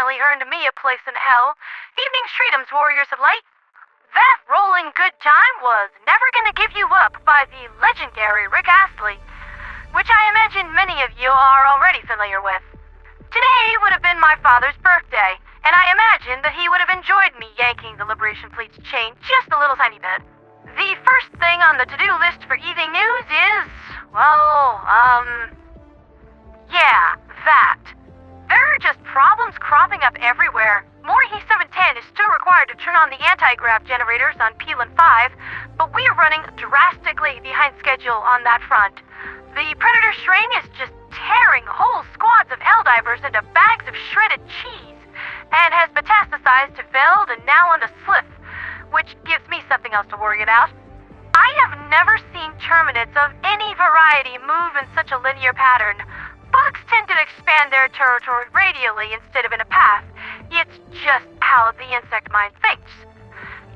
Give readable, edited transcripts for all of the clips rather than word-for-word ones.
finally earned me a place in hell. Evening's freedoms, warriors of light. That rolling good time was Never Gonna Give You Up by the legendary Rick Astley, which I imagine many of you are already familiar with. Today would have been my father's birthday, and I imagine that he would have enjoyed me yanking the Liberation Fleet's chain just a little tiny bit. The first thing on the to-do list for evening news is, that. There are just problems cropping up everywhere. More E710 is still required to turn on the anti-grav generators on Pelan 5, but we are running drastically behind schedule on that front. The Predator strain is just tearing whole squads of Helldivers into bags of shredded cheese, and has metastasized to Veld and now onto Slif, which gives me something else to worry about. I have never seen Terminids of any variety move in such a linear pattern. Bugs tend to expand their territory radially instead of in a path. It's just how the insect mind thinks.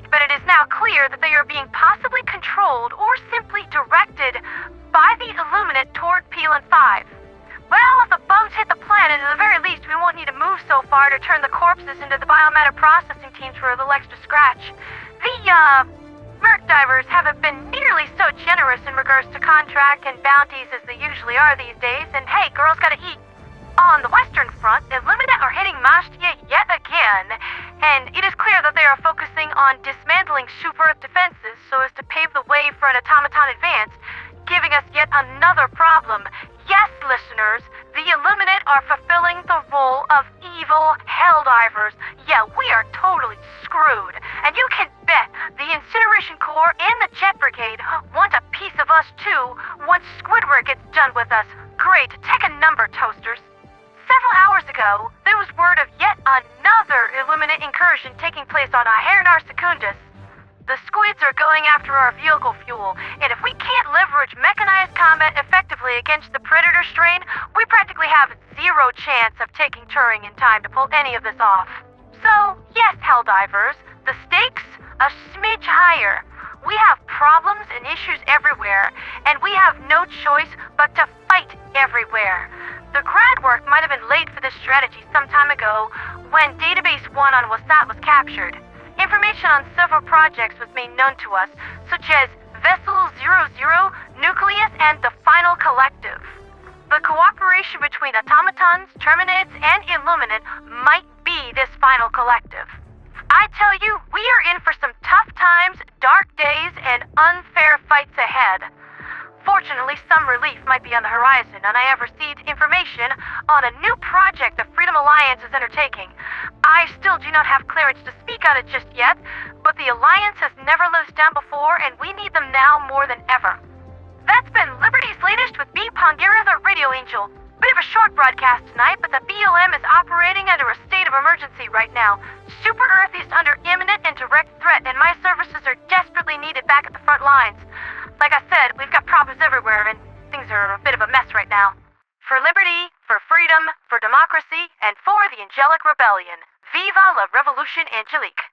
But it is now clear that they are being possibly controlled or simply directed by the Illuminate toward Pelan 5. Well, if the bugs hit the planet, at the very least we won't need to move so far to turn the corpses into the biomatter processing teams for a little extra scratch. The, Merc divers haven't been nearly so generous in regards to contract and bounties as they usually are these days, and hey, girls gotta eat. On the Western Front, Illuminate are hitting Mastia yet again, and it is clear that they are focusing on dismantling Super-Earth defenses so as to pave the way for an automaton advance, giving us yet another problem. Yes, listeners, the Illuminate are fulfilling the role of evil Helldivers. Yeah, we are totally screwed. And you can bet the Incineration Corps and the Jet Brigade want a piece of us too once Squidward gets done with us. Great, take a number, toasters. Several hours ago, there was word of yet another Illuminate incursion taking place on Achernar Secundus. The squids are going after our vehicle fuel, and if we can't leverage mechanized combat effectively against the Predator strain, we practically have zero chance of taking Turing in time to pull any of this off. So, yes, Helldivers, the stakes a smidge higher. We have problems and issues everywhere, and we have no choice but to fight everywhere. The grad work might have been late for this strategy some time ago when Database 1 on Wasat was captured. Information on several projects was made known to us, such as Vessel 00, Nucleus, and the Final Collective. The cooperation between automatons, Terminids, and Illuminate might be this Final Collective. I tell you, we are in for some tough times, dark days, and unfair fights ahead. Fortunately, some relief might be on the horizon, and I have received information on a new project the Freedom Alliance is undertaking. I still do not have clearance to speak on it just yet, but the Alliance has never let us down before, and we need them now more than ever. That's been Liberty's latest with me, Pongira the Radio Angel. Bit of a short broadcast tonight, but the BLM is operating under a state of emergency right now. Super Earth is under imminent and direct threat, and my services are desperately needed back at the front lines. Like I said, we've got problems everywhere, and things are a bit of a mess right now. For liberty, for freedom, for democracy, and for the Angelic Rebellion. Viva la Revolution Angelique.